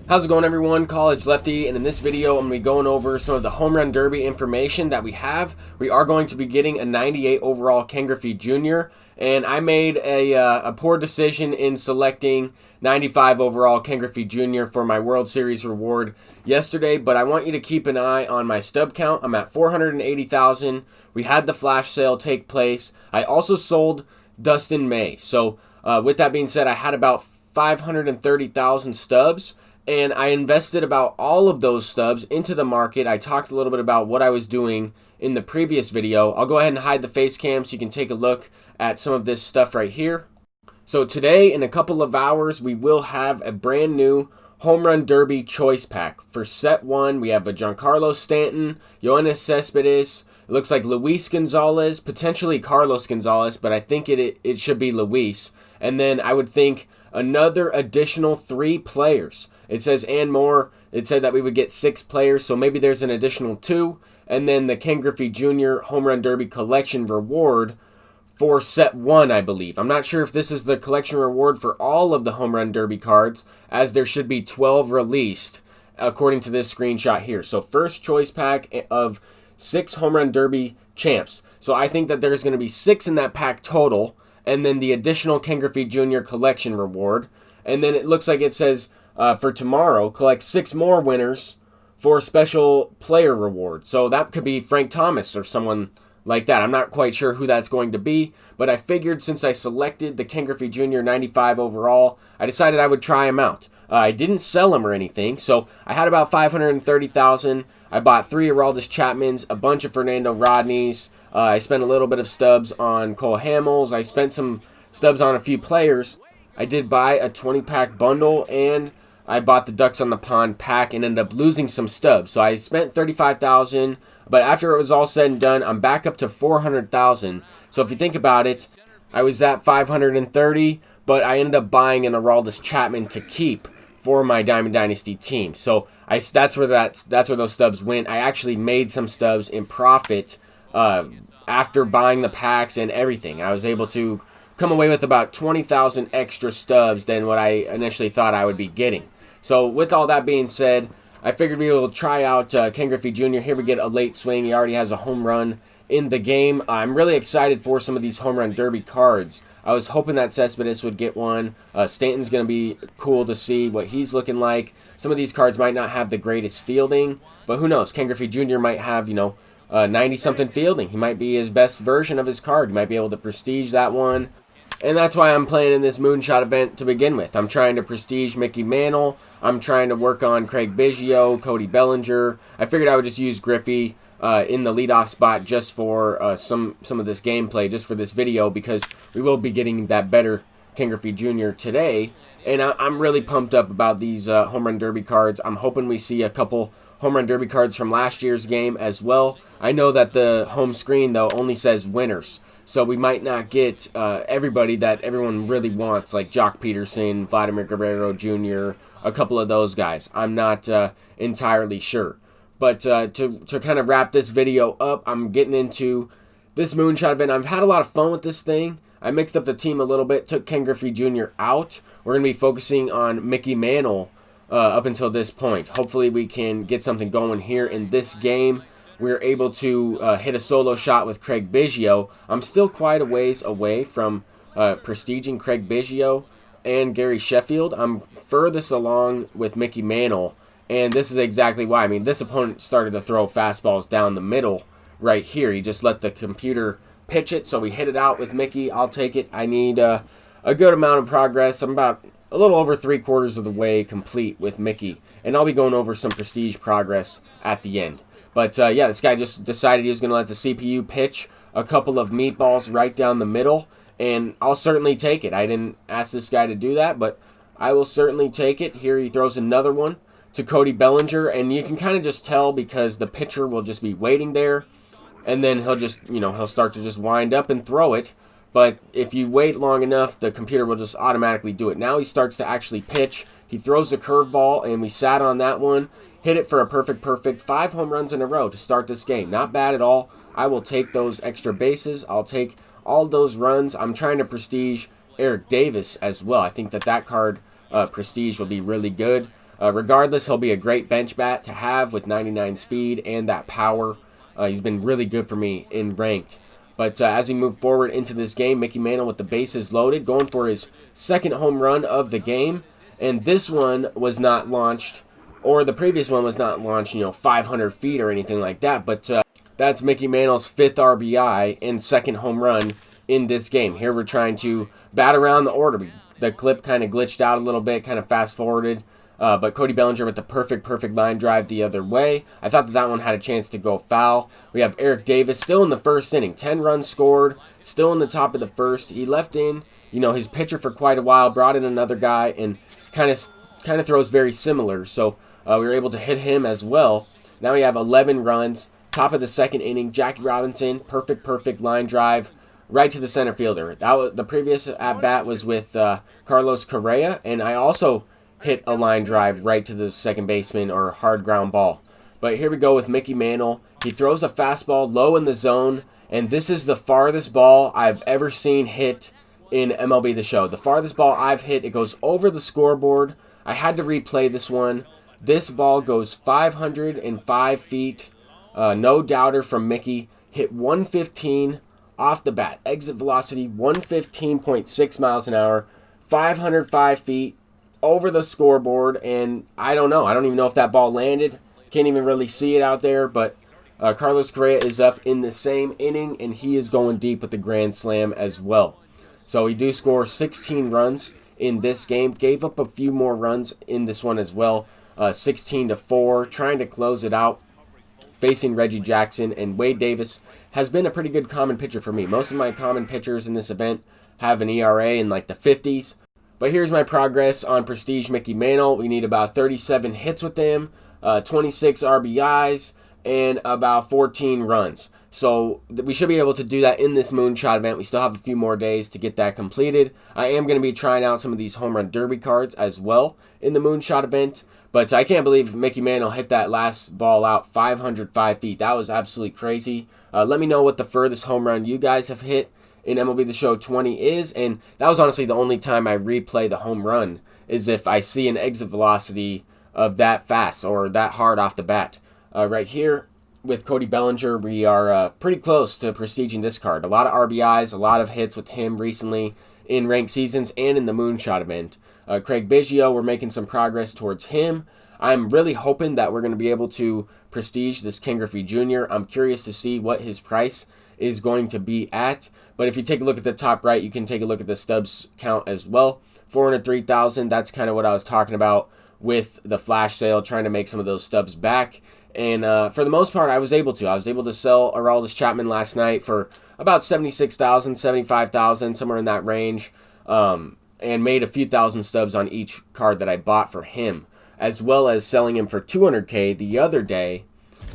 How's it going, everyone? College Lefty, and in this video I'm going to be going over some of the home run derby information that we have. We are going to be getting a 98 overall Ken Griffey Jr., and I made a poor decision in selecting 95 overall Ken Griffey Jr. for my World Series reward yesterday, but I want you to keep an eye on my stub count. I'm at 480,000. We had the flash sale take place. I also sold Dustin May. So with that being said, I had about 530,000 stubs. And I invested about all of those stubs into the market. I talked a little bit about what I was doing in the previous video. I'll go ahead and hide the face cam so you can take a look at some of this stuff right here. So today, in a couple of hours, we will have a brand new Home Run Derby choice pack. For set 1, we have a Giancarlo Stanton, Yoenis Cespedes, it looks like Luis Gonzalez, potentially Carlos Gonzalez, but I think it should be Luis. And then I would think another additional 3 players. It says and more. It said that we would get 6 players, so maybe there's an additional 2. And then the Ken Griffey Jr. Home Run Derby collection reward for set 1, I believe. I'm not sure if this is the collection reward for all of the Home Run Derby cards, as there should be 12 released, according to this screenshot here. So first choice pack of 6 Home Run Derby champs. So I think that there's going to be 6 in that pack total, and then the additional Ken Griffey Jr. collection reward. And then it looks like it says for tomorrow, collect 6 more winners for a special player reward. So that could be Frank Thomas or someone like that. I'm not quite sure who that's going to be, but I figured since I selected the Ken Griffey Jr. 95 overall, I decided I would try him out. I didn't sell him or anything, so I had about 530,000. I bought 3 Aroldis Chapmans, a bunch of Fernando Rodneys. I spent a little bit of stubs on Cole Hamels. I spent some stubs on a few players. I did buy a 20-pack bundle, and I bought the Ducks on the Pond pack and ended up losing some stubs. So I spent 35,000, but after it was all said and done, I'm back up to 400,000. So if you think about it, I was at 530, but I ended up buying an Aroldis Chapman to keep for my Diamond Dynasty team. So that's where those stubs went. I actually made some stubs in profit after buying the packs and everything. I was able to come away with about 20,000 extra stubs than what I initially thought I would be getting. So with all that being said, I figured we will try out Ken Griffey Jr. Here we get a late swing. He already has a home run in the game. I'm really excited for some of these home run derby cards. I was hoping that Cespedes would get one. Stanton's going to be cool to see what he's looking like. Some of these cards might not have the greatest fielding, but who knows? Ken Griffey Jr. might have, 90-something fielding. He might be his best version of his card. He might be able to prestige that one. And that's why I'm playing in this Moonshot event to begin with. I'm trying to prestige Mickey Mantle. I'm trying to work on Craig Biggio, Cody Bellinger. I figured I would just use Griffey in the leadoff spot just for some of this gameplay, just for this video, because we will be getting that better Ken Griffey Jr. today. And I'm really pumped up about these home run derby cards. I'm hoping we see a couple home run derby cards from last year's game as well. I know that the home screen, though, only says winners. So we might not get everybody that everyone really wants, like Jock Peterson, Vladimir Guerrero Jr., a couple of those guys. I'm not entirely sure. But to kind of wrap this video up, I'm getting into this Moonshot event. I've had a lot of fun with this thing. I mixed up the team a little bit, took Ken Griffey Jr. out. We're going to be focusing on Mickey Mantle up until this point. Hopefully we can get something going here in this game. We're able to hit a solo shot with Craig Biggio. I'm still quite a ways away from prestiging Craig Biggio and Gary Sheffield. I'm furthest along with Mickey Mantle, and this is exactly why. I mean, this opponent started to throw fastballs down the middle right here. He just let the computer pitch it, so we hit it out with Mickey. I'll take it. I need a good amount of progress. I'm about a little over 3/4 of the way complete with Mickey, and I'll be going over some prestige progress at the end. But yeah, this guy just decided he was going to let the CPU pitch a couple of meatballs right down the middle, and I'll certainly take it. I didn't ask this guy to do that, but I will certainly take it. Here he throws another one to Cody Bellinger, and you can kind of just tell because the pitcher will just be waiting there, and then he'll just, he'll start to just wind up and throw it. But if you wait long enough, the computer will just automatically do it. Now he starts to actually pitch. He throws the curveball, and we sat on that one. Hit it for a perfect 5 home runs in a row to start this game. Not bad at all. I will take those extra bases. I'll take all those runs. I'm trying to prestige Eric Davis as well. I think that card prestige will be really good. Regardless, he'll be a great bench bat to have with 99 speed and that power. He's been really good for me in ranked. But as we move forward into this game, Mickey Mantle with the bases loaded, going for his second home run of the game. And this one was not launched, or the previous one was not launched, 500 feet or anything like that. But that's Mickey Mantle's 5th RBI and second home run in this game. Here we're trying to bat around the order. The clip kind of glitched out a little bit, kind of fast-forwarded. But Cody Bellinger with the perfect line drive the other way. I thought that one had a chance to go foul. We have Eric Davis still in the first inning. 10 runs scored, still in the top of the first. He left in, his pitcher for quite a while, brought in another guy, and kind of throws very similar. So we were able to hit him as well. Now we have 11 runs. Top of the second inning, Jackie Robinson, perfect line drive right to the center fielder. The previous at-bat was with Carlos Correa, and I also hit a line drive right to the second baseman or hard ground ball. But here we go with Mickey Mantle. He throws a fastball low in the zone, and this is the farthest ball I've ever seen hit in MLB The Show. The farthest ball I've hit, it goes over the scoreboard. I had to replay this one. This ball goes 505 feet. No doubter from Mickey. Hit 115 off the bat. Exit velocity 115.6 miles an hour. 505 feet over the scoreboard. And I don't know. I don't even know if that ball landed. Can't even really see it out there. But Carlos Correa is up in the same inning, and he is going deep with the grand slam as well. So we do score 16 runs in this game. Gave up a few more runs in this one as well. 16-4. Trying to close it out. Facing Reggie Jackson, and Wade Davis has been a pretty good common pitcher for me. Most of my common pitchers in this event have an ERA in like the 50s. But here's my progress on Prestige Mickey Mantle. We need about 37 hits with him, 26 RBIs, and about 14 runs. So we should be able to do that in this moonshot event. We still have a few more days to get that completed. I am going to be trying out some of these home run derby cards as well in the moonshot event. But I can't believe Mickey Mantle hit that last ball out 505 feet. That was absolutely crazy. Let me know what the furthest home run you guys have hit in MLB The Show 20 is. And that was honestly the only time I replay the home run, is if I see an exit velocity of that fast or that hard off the bat. Right here with Cody Bellinger, we are pretty close to prestiging this card. A lot of RBIs, a lot of hits with him recently in ranked seasons and in the moonshot event. Craig Biggio, we're making some progress towards him. I'm really hoping that we're going to be able to prestige this Ken Griffey Jr. I'm curious to see what his price is going to be at. But if you take a look at the top right, you can take a look at the stubs count as well. 403,000, that's kind of what I was talking about with the flash sale, trying to make some of those stubs back. And for the most part, I was able to. I was able to sell Aroldis Chapman last night for about 76,000, 75,000, somewhere in that range. And made a few thousand stubs on each card that I bought for him, as well as selling him for $200K the other day.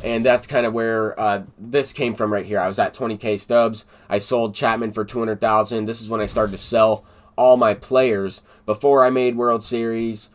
And that's kind of where this came from right here. I was at 20K stubs. I sold Chapman for $200,000. This is when I started to sell all my players before I made World Series,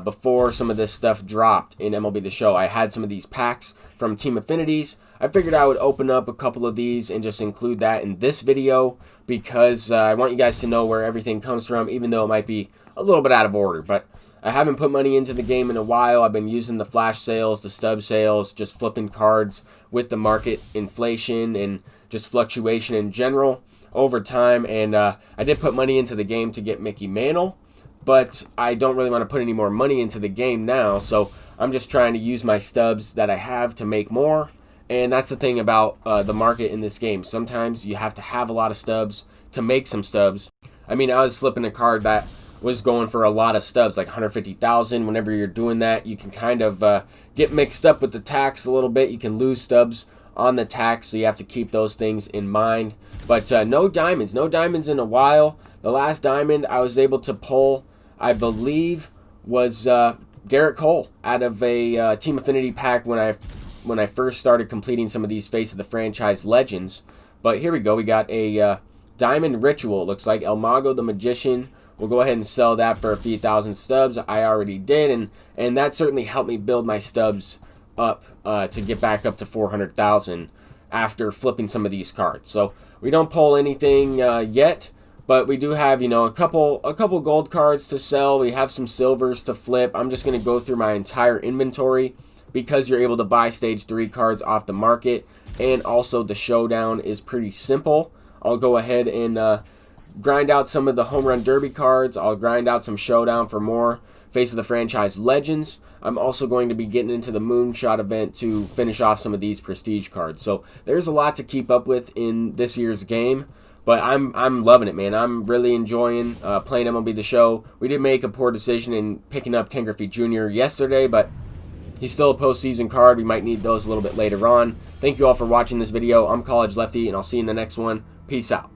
before some of this stuff dropped in MLB The Show. I had some of these packs from Team Affinities. I figured I would open up a couple of these and just include that in this video, because I want you guys to know where everything comes from, even though it might be a little bit out of order. But I haven't put money into the game in a while. I've been using the flash sales, the stub sales, just flipping cards with the market inflation and just fluctuation in general over time. And I did put money into the game to get Mickey Mantle, but I don't really want to put any more money into the game now. So I'm just trying to use my stubs that I have to make more. And that's the thing about the market in this game. Sometimes you have to have a lot of stubs to make some stubs. I mean, I was flipping a card that was going for a lot of stubs, like 150,000. Whenever you're doing that, you can kind of get mixed up with the tax a little bit. You can lose stubs on the tax, so you have to keep those things in mind. But no diamonds in a while. The last diamond I was able to pull, I believe, was Garrett Cole out of a Team Affinity pack when I first started completing some of these Face of the Franchise Legends. But here we go. We got a Diamond Ritual. It looks like El Mago the Magician. We'll go ahead and sell that for a few thousand stubs. I already did, and that certainly helped me build my stubs up to get back up to 400,000 after flipping some of these cards. So we don't pull anything yet, But we do have, a couple gold cards to sell. We have some silvers to flip. I'm just going to go through my entire inventory because you're able to buy Stage 3 cards off the market. And also the Showdown is pretty simple. I'll go ahead and grind out some of the Home Run Derby cards. I'll grind out some Showdown for more Face of the Franchise Legends. I'm also going to be getting into the Moonshot event to finish off some of these Prestige cards. So there's a lot to keep up with in this year's game. But I'm loving it, man. I'm really enjoying playing MLB The Show. We did make a poor decision in picking up Ken Griffey Jr. yesterday, but he's still a postseason card. We might need those a little bit later on. Thank you all for watching this video. I'm College Lefty, and I'll see you in the next one. Peace out.